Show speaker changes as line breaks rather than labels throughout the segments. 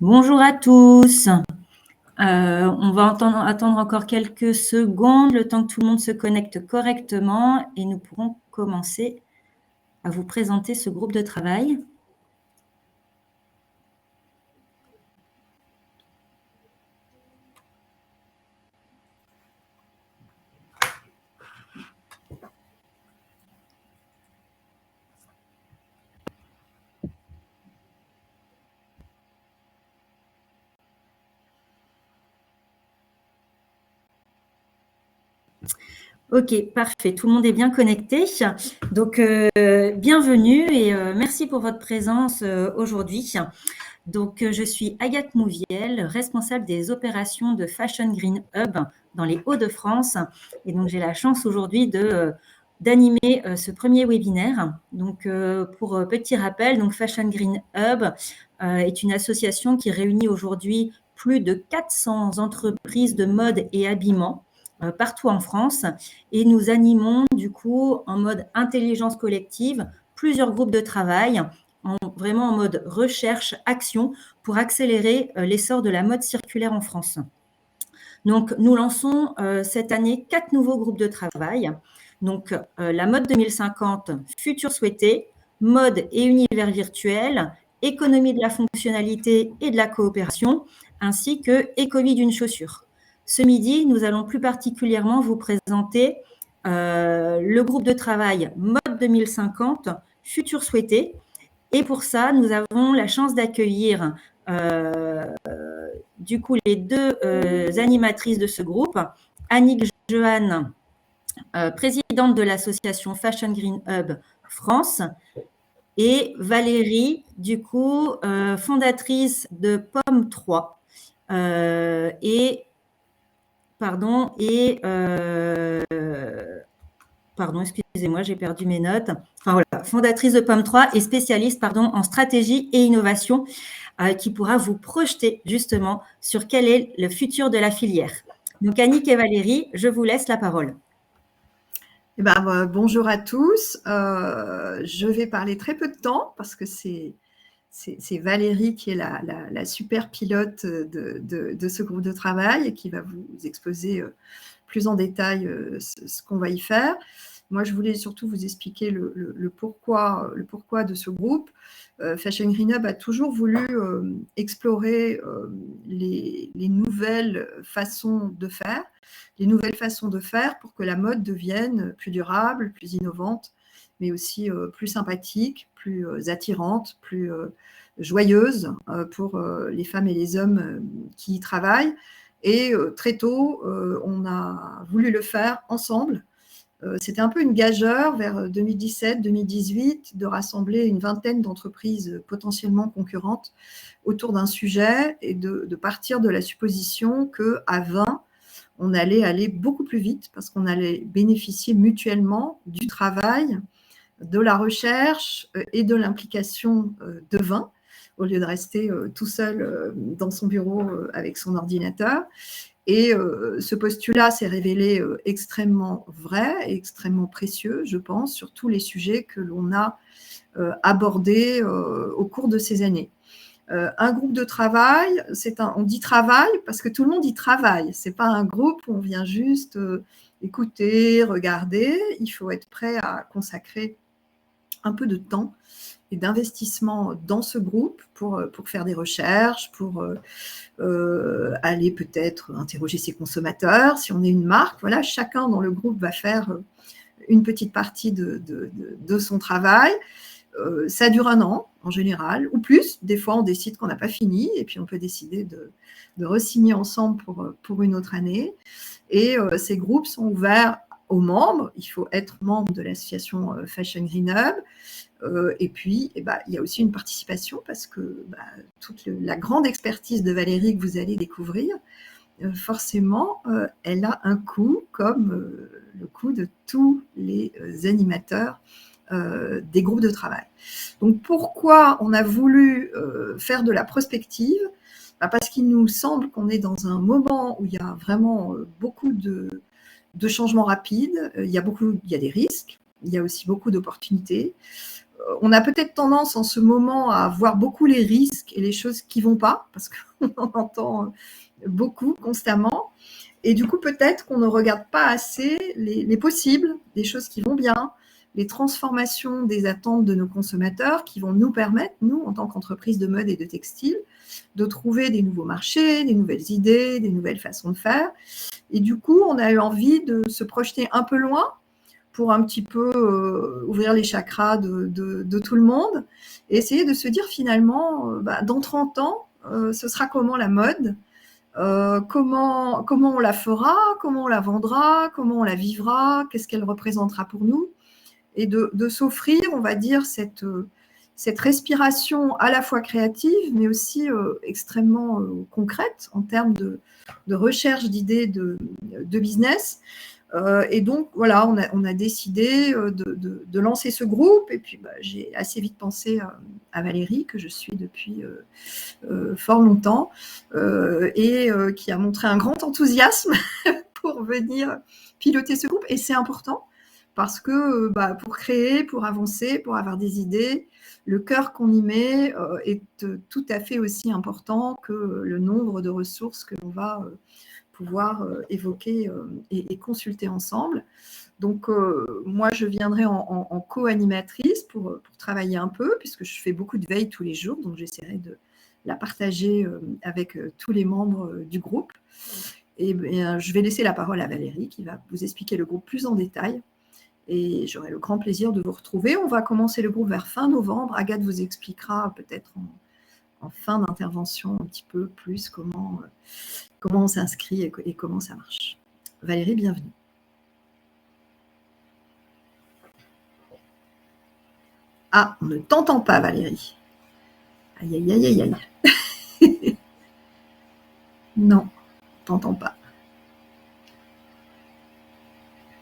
Bonjour à tous. On va attendre encore quelques secondes, le temps que tout le monde se connecte correctement et nous pourrons commencer à vous présenter ce groupe de travail. Ok, parfait. Tout le monde est bien connecté. Donc, bienvenue et merci pour votre présence aujourd'hui. Donc, je suis Agathe Mouviel, responsable des opérations de Fashion Green Hub dans les Hauts-de-France. Et donc, j'ai la chance aujourd'hui d'animer ce premier webinaire. Donc, pour petit rappel, donc Fashion Green Hub est une association qui réunit aujourd'hui plus de 400 entreprises de mode et habillement partout en France. Et nous animons du coup en mode intelligence collective plusieurs groupes de travail vraiment en mode recherche-action pour accélérer l'essor de la mode circulaire en France. Donc, nous lançons cette année 4 nouveaux groupes de travail. Donc, la mode 2050, futur souhaité, mode et univers virtuel, économie de la fonctionnalité et de la coopération, ainsi que écovie d'une chaussure. Ce midi, nous allons plus particulièrement vous présenter le groupe de travail mode 2050, futur souhaité. Et pour ça, nous avons la chance d'accueillir du coup les deux animatrices de ce groupe, Annick Johan, présidente de l'association Fashion Green Hub France, et Valérie, du coup, fondatrice de Pomme 3. Pardon, excusez-moi, j'ai perdu mes notes. Enfin voilà, fondatrice de Pomme 3 et spécialiste en stratégie et innovation qui pourra vous projeter justement sur quel est le futur de la filière. Donc Annick et Valérie, je vous laisse la parole.
Bonjour à tous. Je vais parler très peu de temps parce que c'est Valérie qui est la super pilote de ce groupe de travail et qui va vous exposer plus en détail ce qu'on va y faire. Moi, je voulais surtout vous expliquer le pourquoi de ce groupe. Fashion Green Hub a toujours voulu explorer les nouvelles façons de faire, pour que la mode devienne plus durable, plus innovante, mais aussi plus sympathique, plus attirante, plus joyeuse pour les femmes et les hommes qui y travaillent. Et très tôt, on a voulu le faire ensemble. C'était un peu une gageure vers 2017-2018 de rassembler une vingtaine d'entreprises potentiellement concurrentes autour d'un sujet et de partir de la supposition qu'à 20, on allait aller beaucoup plus vite parce qu'on allait bénéficier mutuellement du travail, de la recherche et de l'implication de 20 au lieu de rester tout seul dans son bureau avec son ordinateur. Et ce postulat s'est révélé extrêmement vrai et extrêmement précieux, je pense, sur tous les sujets que l'on a abordés au cours de ces années. Un groupe de travail, on dit travail parce que tout le monde y travaille. Ce n'est pas un groupe où on vient juste écouter, regarder. Il faut être prêt à consacrer un peu de temps et d'investissement dans ce groupe pour faire des recherches, pour aller peut-être interroger ses consommateurs. Si on est une marque, voilà, chacun dans le groupe va faire une petite partie de son travail. Ça dure 1 an en général, ou plus. Des fois, on décide qu'on n'a pas fini et puis on peut décider de re-signer ensemble pour une autre année. Et ces groupes sont ouverts aux membres. Il faut être membre de l'association Fashion Green Hub. Et puis, il y a aussi une participation parce que toute la grande expertise de Valérie que vous allez découvrir, forcément, elle a un coût comme le coût de tous les animateurs des groupes de travail. Donc, pourquoi on a voulu faire de la prospective ? Parce qu'il nous semble qu'on est dans un moment où il y a vraiment beaucoup de changements rapides, il y a des risques, il y a aussi beaucoup d'opportunités. on a peut-être tendance en ce moment à voir beaucoup les risques et les choses qui ne vont pas, parce qu'on en entend beaucoup constamment. Et du coup, peut-être qu'on ne regarde pas assez les possibles, les choses qui vont bien, les transformations des attentes de nos consommateurs qui vont nous permettre, nous, en tant qu'entreprise de mode et de textile, de trouver des nouveaux marchés, des nouvelles idées, des nouvelles façons de faire. Et du coup, on a eu envie de se projeter un peu loin pour un petit peu ouvrir les chakras de tout le monde et essayer de se dire finalement, dans 30 ans, ce sera comment la mode, comment on la fera, comment on la vendra, comment on la vivra, qu'est-ce qu'elle représentera pour nous, et de s'offrir, on va dire, cette respiration à la fois créative, mais aussi extrêmement concrète en termes de recherche d'idées de business. Et donc, voilà, on a décidé de lancer ce groupe. Et puis, j'ai assez vite pensé à Valérie, que je suis depuis fort longtemps, et qui a montré un grand enthousiasme pour venir piloter ce groupe. Et c'est important, parce que pour créer, pour avancer, pour avoir des idées, le cœur qu'on y met est tout à fait aussi important que le nombre de ressources que l'on va pouvoir évoquer et consulter ensemble. Donc, moi, je viendrai en co-animatrice pour travailler un peu, puisque je fais beaucoup de veille tous les jours, donc j'essaierai de la partager avec tous les membres du groupe. Et je vais laisser la parole à Valérie, qui va vous expliquer le groupe plus en détail. Et j'aurai le grand plaisir de vous retrouver. On va commencer le groupe vers fin novembre. Agathe vous expliquera peut-être en fin d'intervention un petit peu plus comment on s'inscrit et comment ça marche. Valérie, bienvenue. Ah, on ne t'entend pas, Valérie. Aïe, aïe, aïe, aïe, aïe. Non, on t'entend pas.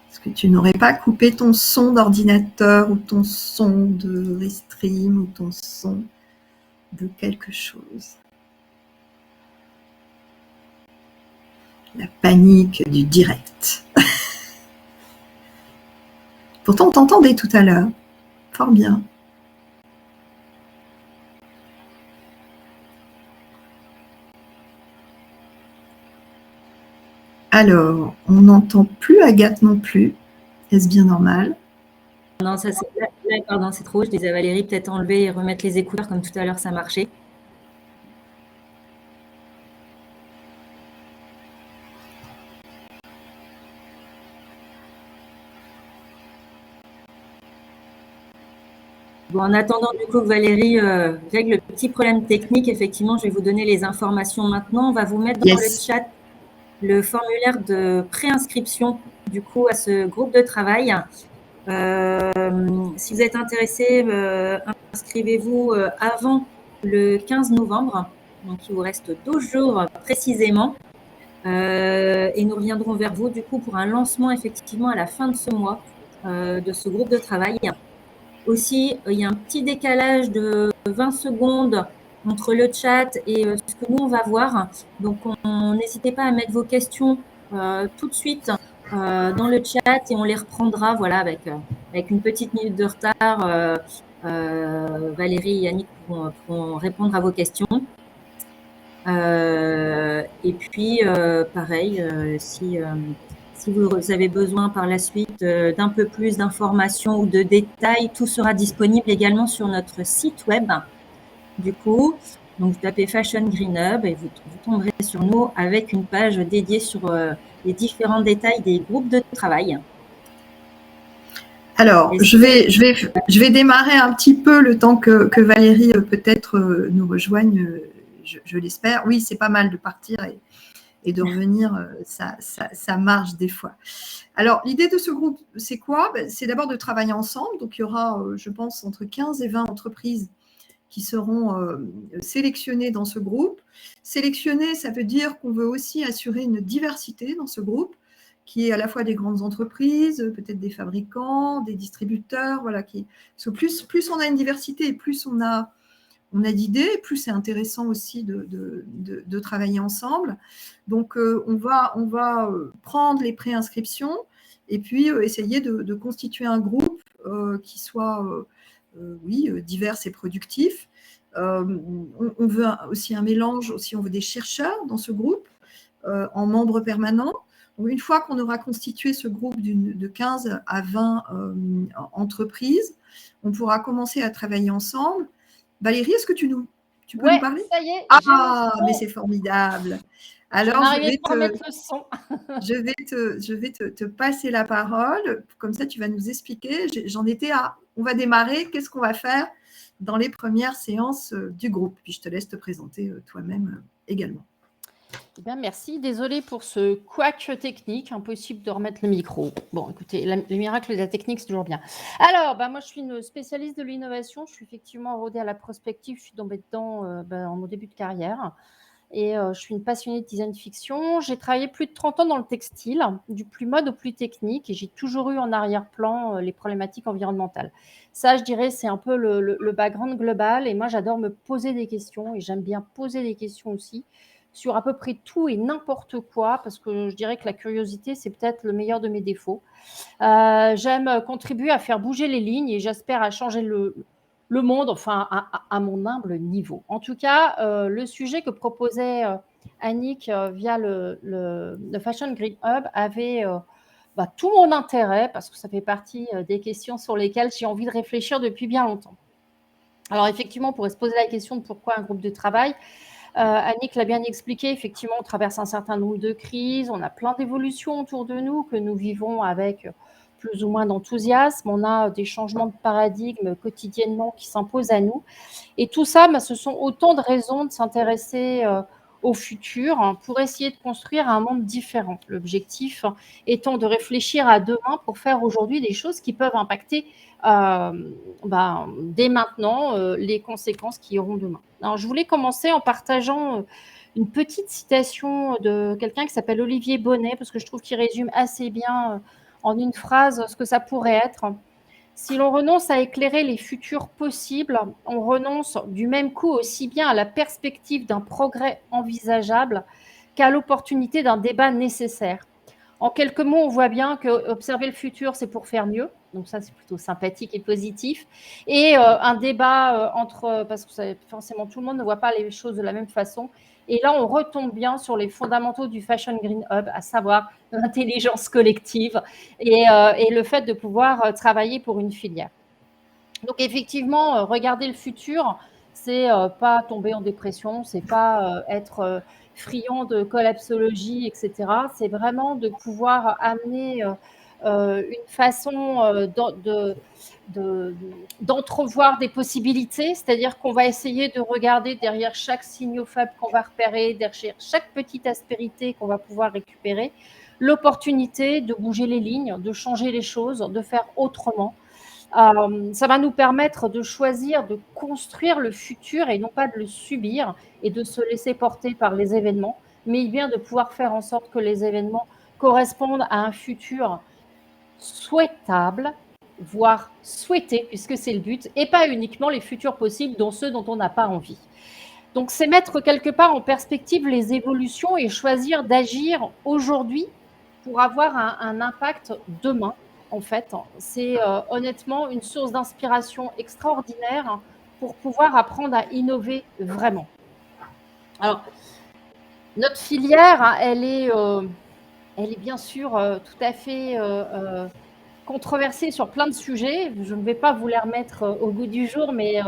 Est-ce que tu n'aurais pas coupé ton son d'ordinateur ou ton son de Restream ou ton son de quelque chose? La panique du direct. Pourtant, on t'entendait tout à l'heure. Fort bien. Alors, on n'entend plus Agathe non plus. Est-ce bien normal?
Non, ça c'est là, pardon, c'est trop. Je disais à Valérie, peut-être enlever et remettre les écouteurs comme tout à l'heure, ça marchait. Bon, en attendant du coup que Valérie règle le petit problème technique, effectivement, je vais vous donner les informations maintenant. On va vous mettre dans le chat le formulaire de préinscription du coup à ce groupe de travail. Si vous êtes intéressé, inscrivez-vous avant le 15 novembre. Donc, il vous reste 12 jours précisément. Et nous reviendrons vers vous du coup pour un lancement effectivement à la fin de ce mois de ce groupe de travail. Aussi, il y a un petit décalage de 20 secondes entre le chat et ce que nous, on va voir. Donc, n'hésitez pas à mettre vos questions tout de suite dans le chat et on les reprendra voilà, avec une petite minute de retard. Valérie et Yannick pourront répondre à vos questions. Et puis, pareil, si vous avez besoin par la suite d'un peu plus d'informations ou de détails, tout sera disponible également sur notre site web. Du coup, donc vous tapez Fashion Green Hub et vous tomberez sur nous avec une page dédiée sur les différents détails des groupes de travail.
Alors, je vais démarrer un petit peu le temps que Valérie peut-être nous rejoigne, je l'espère. Oui, c'est pas mal de partir et de revenir, ça marche des fois. Alors, l'idée de ce groupe, c'est quoi? C'est d'abord de travailler ensemble. Donc, il y aura, je pense, entre 15 et 20 entreprises qui seront sélectionnées dans ce groupe. Sélectionnées, ça veut dire qu'on veut aussi assurer une diversité dans ce groupe, qui est à la fois des grandes entreprises, peut-être des fabricants, des distributeurs, voilà, parce que plus on a une diversité, plus on a d'idées, plus c'est intéressant aussi de travailler ensemble. Donc, on va prendre les préinscriptions et puis essayer de constituer un groupe qui soit oui, divers et productifs. On veut aussi un mélange, aussi on veut des chercheurs dans ce groupe, en membres permanents. Donc, une fois qu'on aura constitué ce groupe de 15 à 20 entreprises, on pourra commencer à travailler ensemble. Valérie, est-ce que tu peux nous parler?
Ça y est,
mais c'est formidable. Alors,
je
vais te passer la parole. Comme ça, tu vas nous expliquer. On va démarrer. Qu'est-ce qu'on va faire dans les premières séances du groupe? Puis je te laisse te présenter toi-même également.
Eh bien, merci. Désolée pour ce couac technique. Impossible de remettre le micro. Bon, écoutez, le miracle de la technique, c'est toujours bien. Alors, moi, je suis une spécialiste de l'innovation. Je suis effectivement rodée à la prospective. Je suis tombée dedans en mon début de carrière. Et je suis une passionnée de design fiction. J'ai travaillé plus de 30 ans dans le textile, du plus mode au plus technique, et j'ai toujours eu en arrière-plan les problématiques environnementales. Ça, je dirais, c'est un peu le background global. Et moi, j'adore me poser des questions, et j'aime bien poser des questions aussi sur à peu près tout et n'importe quoi, parce que je dirais que la curiosité, c'est peut-être le meilleur de mes défauts. J'aime contribuer à faire bouger les lignes, et j'espère à changer le monde, enfin à mon humble niveau. En tout cas, le sujet que proposait Annick via le Fashion Green Hub avait tout mon intérêt, parce que ça fait partie des questions sur lesquelles j'ai envie de réfléchir depuis bien longtemps. Alors effectivement, on pourrait se poser la question de pourquoi un groupe de travail. Annick l'a bien expliqué, effectivement, on traverse un certain nombre de crises, on a plein d'évolutions autour de nous que nous vivons avec plus ou moins d'enthousiasme, on a des changements de paradigme quotidiennement qui s'imposent à nous. Et tout ça, ce sont autant de raisons de s'intéresser au futur pour essayer de construire un monde différent. L'objectif étant de réfléchir à demain pour faire aujourd'hui des choses qui peuvent impacter dès maintenant les conséquences qui auront demain. Alors, je voulais commencer en partageant une petite citation de quelqu'un qui s'appelle Olivier Bonnet, parce que je trouve qu'il résume assez bien en une phrase ce que ça pourrait être. Si l'on renonce à éclairer les futurs possibles, on renonce du même coup aussi bien à la perspective d'un progrès envisageable qu'à l'opportunité d'un débat nécessaire. En quelques mots, on voit bien que observer le futur, c'est pour faire mieux. Donc ça, c'est plutôt sympathique et positif. Et un débat parce que forcément, tout le monde ne voit pas les choses de la même façon. Et là, on retombe bien sur les fondamentaux du Fashion Green Hub, à savoir l'intelligence collective et le fait de pouvoir travailler pour une filière. Donc effectivement, regarder le futur, c'est pas tomber en dépression, c'est pas être friand de collapsologie, etc. C'est vraiment de pouvoir amener une façon d'entrevoir des possibilités, c'est-à-dire qu'on va essayer de regarder derrière chaque signaux faible qu'on va repérer, derrière chaque petite aspérité qu'on va pouvoir récupérer, l'opportunité de bouger les lignes, de changer les choses, de faire autrement. Ça va nous permettre de choisir, de construire le futur et non pas de le subir et de se laisser porter par les événements, mais bien de pouvoir faire en sorte que les événements correspondent à un futur souhaitable, voire souhaité, puisque c'est le but, et pas uniquement les futurs possibles, dont ceux dont on n'a pas envie. Donc, c'est mettre quelque part en perspective les évolutions et choisir d'agir aujourd'hui pour avoir un impact demain. En fait, c'est honnêtement une source d'inspiration extraordinaire pour pouvoir apprendre à innover vraiment. Alors, notre filière, elle est bien sûr tout à fait controversée sur plein de sujets. Je ne vais pas vous les remettre au goût du jour, mais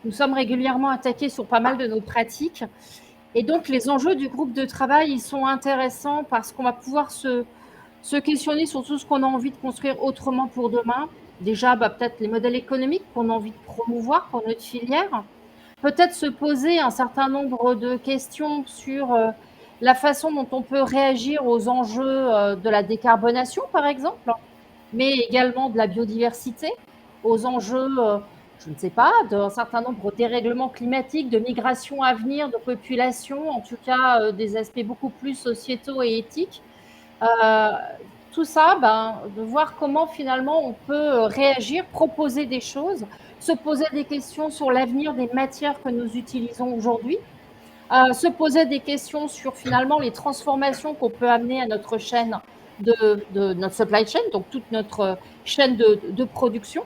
nous sommes régulièrement attaqués sur pas mal de nos pratiques. Et donc, les enjeux du groupe de travail, ils sont intéressants parce qu'on va pouvoir se questionner sur tout ce qu'on a envie de construire autrement pour demain. Déjà, peut-être les modèles économiques qu'on a envie de promouvoir pour notre filière. Peut-être se poser un certain nombre de questions sur la façon dont on peut réagir aux enjeux de la décarbonation, par exemple, mais également de la biodiversité, aux enjeux, je ne sais pas, d'un certain nombre de dérèglements climatiques, de migration à venir, de population, en tout cas des aspects beaucoup plus sociétaux et éthiques. Tout ça, de voir comment finalement on peut réagir, proposer des choses, se poser des questions sur l'avenir des matières que nous utilisons aujourd'hui, se poser des questions sur finalement les transformations qu'on peut amener à notre chaîne de notre supply chain, donc toute notre chaîne de production.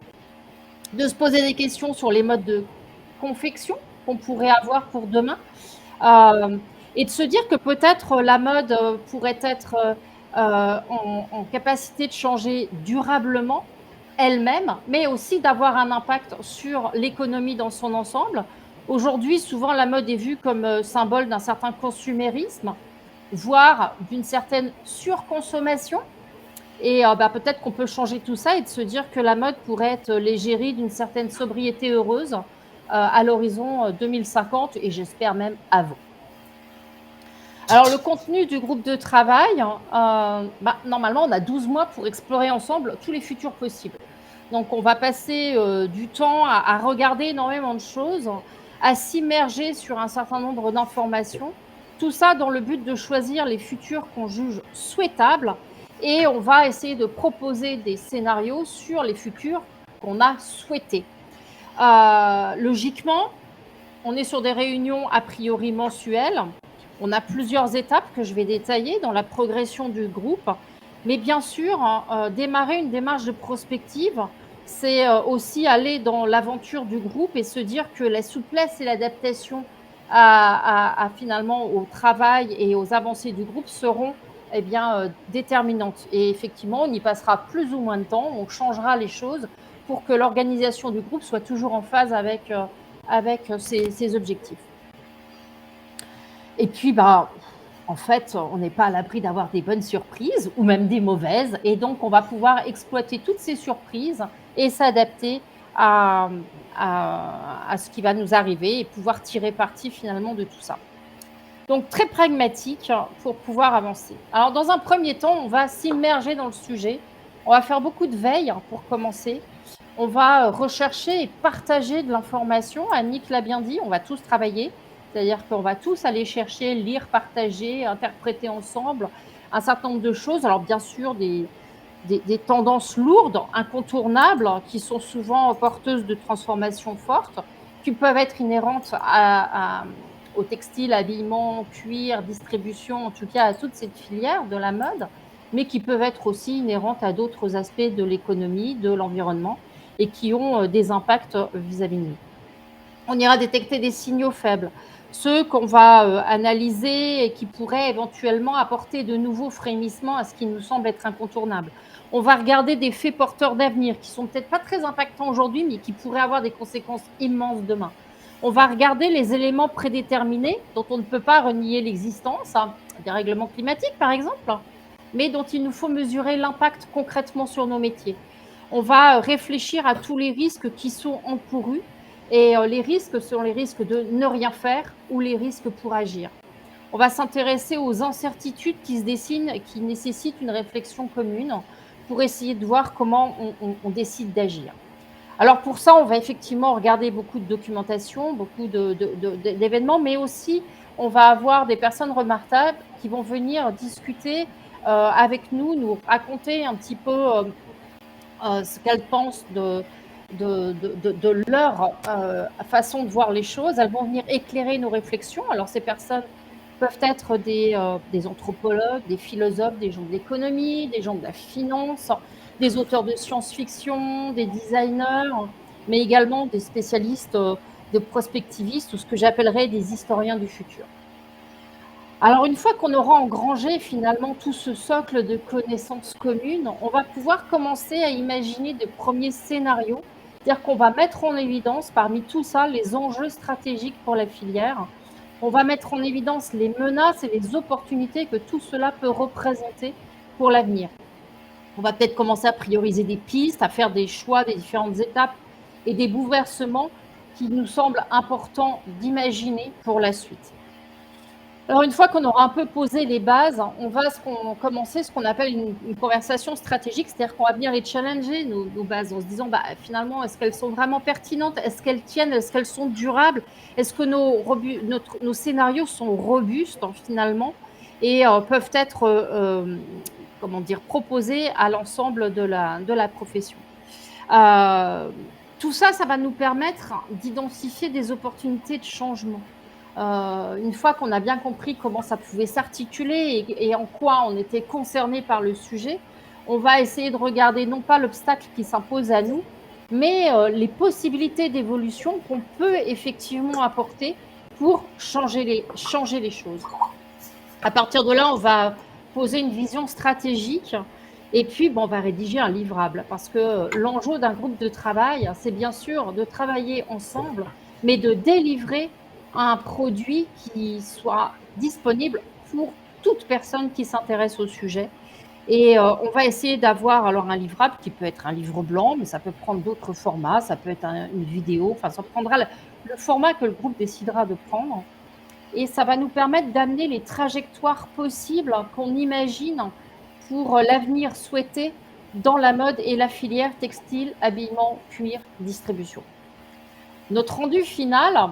de se poser des questions sur les modes de confection qu'on pourrait avoir pour demain, et de se dire que peut-être la mode pourrait être en capacité de changer durablement elle-même, mais aussi d'avoir un impact sur l'économie dans son ensemble. Aujourd'hui, souvent, la mode est vue comme symbole d'un certain consumérisme, voire d'une certaine surconsommation. Et peut-être qu'on peut changer tout ça et de se dire que la mode pourrait être l'égérie d'une certaine sobriété heureuse à l'horizon 2050 et j'espère même avant. Alors, le contenu du groupe de travail, normalement, on a 12 mois pour explorer ensemble tous les futurs possibles. Donc, on va passer du temps à regarder énormément de choses, à s'immerger sur un certain nombre d'informations, tout ça dans le but de choisir les futurs qu'on juge souhaitables et on va essayer de proposer des scénarios sur les futurs qu'on a souhaités. Logiquement, on est sur des réunions a priori mensuelles. On a plusieurs étapes que je vais détailler dans la progression du groupe. Mais bien sûr, démarrer une démarche de prospective, c'est aussi aller dans l'aventure du groupe et se dire que la souplesse et l'adaptation finalement au travail et aux avancées du groupe seront déterminantes. Et effectivement, on y passera plus ou moins de temps, on changera les choses pour que l'organisation du groupe soit toujours en phase avec ses objectifs. Et puis, en fait, on n'est pas à l'abri d'avoir des bonnes surprises ou même des mauvaises. Et donc, on va pouvoir exploiter toutes ces surprises et s'adapter à ce qui va nous arriver et pouvoir tirer parti finalement de tout ça. Donc, très pragmatique pour pouvoir avancer. Alors, dans un premier temps, on va s'immerger dans le sujet. On va faire beaucoup de veille pour commencer. On va rechercher et partager de l'information. Annick l'a bien dit, on va tous travailler. C'est-à-dire qu'on va tous aller chercher, lire, partager, interpréter ensemble un certain nombre de choses. Alors, bien sûr, des tendances lourdes, incontournables, qui sont souvent porteuses de transformations fortes, qui peuvent être inhérentes au textile, habillement, cuir, distribution, en tout cas à toute cette filière de la mode, mais qui peuvent être aussi inhérentes à d'autres aspects de l'économie, de l'environnement, et qui ont des impacts vis-à-vis de nous. On ira détecter des signaux faibles, ceux qu'on va analyser et qui pourraient éventuellement apporter de nouveaux frémissements à ce qui nous semble être incontournable. On va regarder des faits porteurs d'avenir qui sont peut-être pas très impactants aujourd'hui, mais qui pourraient avoir des conséquences immenses demain. On va regarder les éléments prédéterminés dont on ne peut pas renier l'existence, des règlements climatiques par exemple, mais dont il nous faut mesurer l'impact concrètement sur nos métiers. On va réfléchir à tous les risques qui sont encourus. Et les risques sont les risques de ne rien faire ou les risques pour agir. On va s'intéresser aux incertitudes qui se dessinent et qui nécessitent une réflexion commune pour essayer de voir comment on décide d'agir. Alors pour ça, on va effectivement regarder beaucoup de documentation, beaucoup d'événements, mais aussi on va avoir des personnes remarquables qui vont venir discuter avec nous raconter un petit peu ce qu'elles pensent de leur façon de voir les choses. Elles vont venir éclairer nos réflexions. Alors, ces personnes peuvent être des anthropologues, des philosophes, des gens de l'économie, des gens de la finance, des auteurs de science-fiction, des designers, mais également des spécialistes de prospectivistes ou ce que j'appellerais des historiens du futur. Alors, une fois qu'on aura engrangé finalement tout ce socle de connaissances communes, on va pouvoir commencer à imaginer de premiers scénarios. C'est-à-dire qu'on va mettre en évidence parmi tout ça les enjeux stratégiques pour la filière. On va mettre en évidence les menaces et les opportunités que tout cela peut représenter pour l'avenir. On va peut-être commencer à prioriser des pistes, à faire des choix des différentes étapes et des bouleversements qui nous semblent importants d'imaginer pour la suite. Alors, une fois qu'on aura un peu posé les bases, on va commencer ce qu'on appelle une conversation stratégique, c'est-à-dire qu'on va venir les challenger, nos bases, en se disant, finalement, est-ce qu'elles sont vraiment pertinentes? Est-ce qu'elles tiennent? Est-ce qu'elles sont durables? Est-ce que nos scénarios sont robustes, finalement, et peuvent être, proposés à l'ensemble de la profession? Tout ça, ça va nous permettre d'identifier des opportunités de changement. Une fois qu'on a bien compris comment ça pouvait s'articuler et en quoi on était concerné par le sujet, on va essayer de regarder non pas l'obstacle qui s'impose à nous, mais les possibilités d'évolution qu'on peut effectivement apporter pour changer les choses. À partir de là, on va poser une vision stratégique et puis on va rédiger un livrable, parce que l'enjeu d'un groupe de travail, c'est bien sûr de travailler ensemble, mais de délivrer un produit qui soit disponible pour toute personne qui s'intéresse au sujet. Et on va essayer d'avoir alors un livrable qui peut être un livre blanc, mais ça peut prendre d'autres formats, ça peut être une vidéo, enfin ça prendra le format que le groupe décidera de prendre. Et ça va nous permettre d'amener les trajectoires possibles qu'on imagine pour l'avenir souhaité dans la mode et la filière textile, habillement, cuir, distribution. Notre rendu final,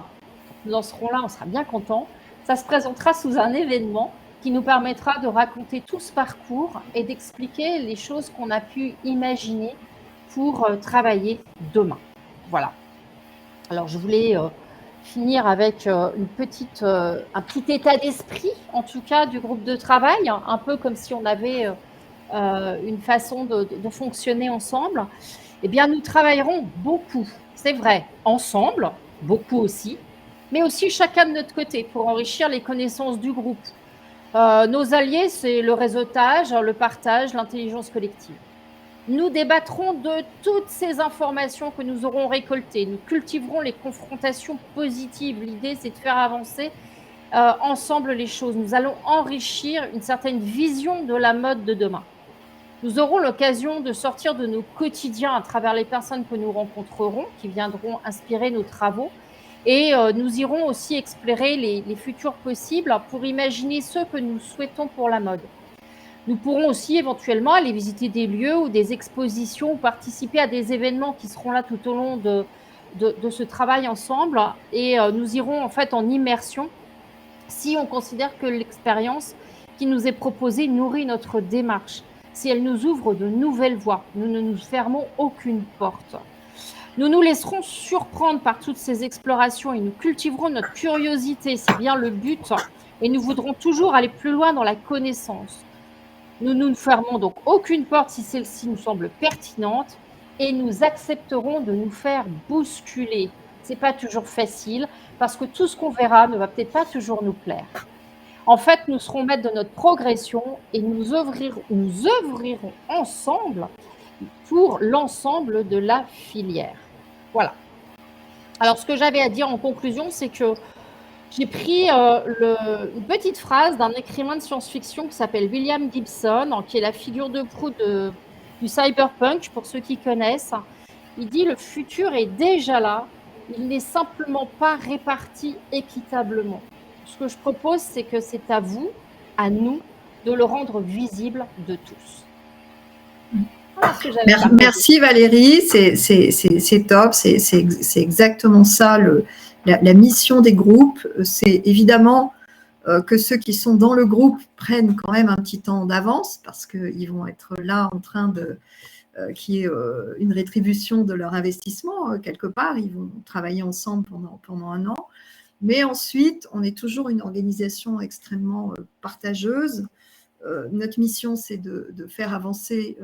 nous en serons là, on sera bien contents, ça se présentera sous un événement qui nous permettra de raconter tout ce parcours et d'expliquer les choses qu'on a pu imaginer pour travailler demain. Voilà. Alors, je voulais finir avec un petit état d'esprit, en tout cas, du groupe de travail, un peu comme si on avait une façon de fonctionner ensemble. Eh bien, nous travaillerons beaucoup, c'est vrai, ensemble, beaucoup aussi, mais aussi chacun de notre côté pour enrichir les connaissances du groupe. Nos alliés, c'est le réseautage, le partage, l'intelligence collective. Nous débattrons de toutes ces informations que nous aurons récoltées. Nous cultiverons les confrontations positives. L'idée, c'est de faire avancer ensemble les choses. Nous allons enrichir une certaine vision de la mode de demain. Nous aurons l'occasion de sortir de nos quotidiens à travers les personnes que nous rencontrerons, qui viendront inspirer nos travaux. Et nous irons aussi explorer les futurs possibles pour imaginer ce que nous souhaitons pour la mode. Nous pourrons aussi éventuellement aller visiter des lieux ou des expositions ou participer à des événements qui seront là tout au long de ce travail ensemble. Et nous irons en fait en immersion si on considère que l'expérience qui nous est proposée nourrit notre démarche, si elle nous ouvre de nouvelles voies. Nous ne nous fermons aucune porte. Nous nous laisserons surprendre par toutes ces explorations et nous cultiverons notre curiosité, c'est bien le but, et nous voudrons toujours aller plus loin dans la connaissance. Nous ne fermons donc aucune porte si celle-ci nous semble pertinente et nous accepterons de nous faire bousculer. Ce n'est pas toujours facile parce que tout ce qu'on verra ne va peut-être pas toujours nous plaire. En fait, nous serons maîtres de notre progression et nous œuvrerons ensemble pour l'ensemble de la filière. Voilà. Alors, ce que j'avais à dire en conclusion, c'est que j'ai pris une petite phrase d'un écrivain de science-fiction qui s'appelle William Gibson, qui est la figure de proue du cyberpunk, pour ceux qui connaissent. Il dit « Le futur est déjà là, il n'est simplement pas réparti équitablement. » Ce que je propose, c'est que c'est à vous, à nous, de le rendre visible de tous.
Merci Valérie, c'est top, c'est exactement ça la mission des groupes. C'est évidemment que ceux qui sont dans le groupe prennent quand même un petit temps d'avance parce qu'ils vont être là en train de qu'il y ait une rétribution de leur investissement quelque part. Ils vont travailler ensemble pendant un an. Mais ensuite, on est toujours une organisation extrêmement partageuse. Notre mission, c'est de faire avancer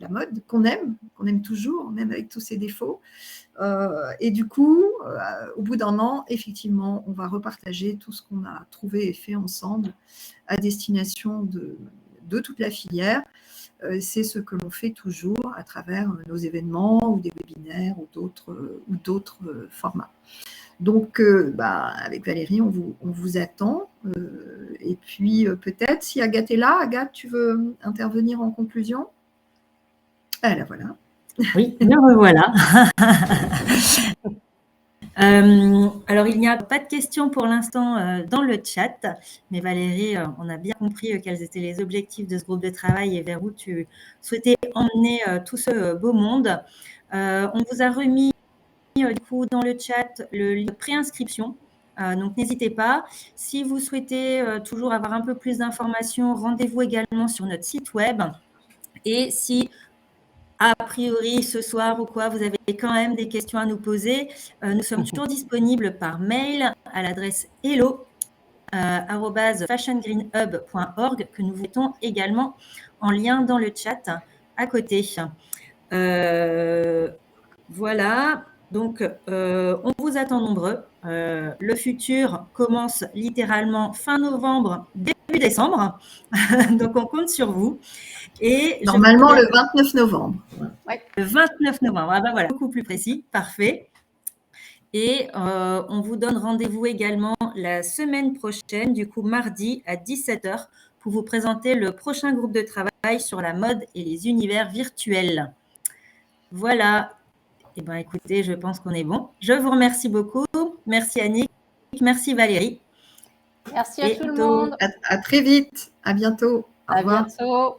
la mode qu'on aime toujours, même avec tous ses défauts. Et du coup, au bout d'un an, effectivement, on va repartager tout ce qu'on a trouvé et fait ensemble à destination de toute la filière. C'est ce que l'on fait toujours à travers nos événements ou des webinaires ou d'autres formats. Donc, avec Valérie, on vous attend. Et puis, peut-être, si Agathe est là, Agathe, tu veux intervenir en conclusion ? Ah, là, voilà.
Oui, me revoilà. Alors, il n'y a pas de questions pour l'instant dans le chat, mais Valérie, on a bien compris quels étaient les objectifs de ce groupe de travail et vers où tu souhaitais emmener tout ce beau monde. On vous a remis du coup dans le chat le lien de préinscription, donc n'hésitez pas. Si vous souhaitez toujours avoir un peu plus d'informations, rendez-vous également sur notre site web. Et si a priori, ce soir ou quoi, vous avez quand même des questions à nous poser, nous sommes toujours disponibles par mail à l'adresse hello@fashiongreenhub.org que nous mettons également en lien dans le chat à côté. Voilà, donc on vous attend nombreux. Le futur commence littéralement fin novembre, début décembre. Donc on compte sur vous. Et
normalement le 29 novembre.
Ouais. Le 29 novembre, ah ben voilà, beaucoup plus précis, parfait. Et on vous donne rendez-vous également la semaine prochaine, du coup mardi à 17h, pour vous présenter le prochain groupe de travail sur la mode et les univers virtuels. Voilà. Eh bien, écoutez, je pense qu'on est bon. Je vous remercie beaucoup. Merci Annick. Merci Valérie.
Merci à tout le monde.
À très vite. À bientôt. Au revoir.
À bientôt.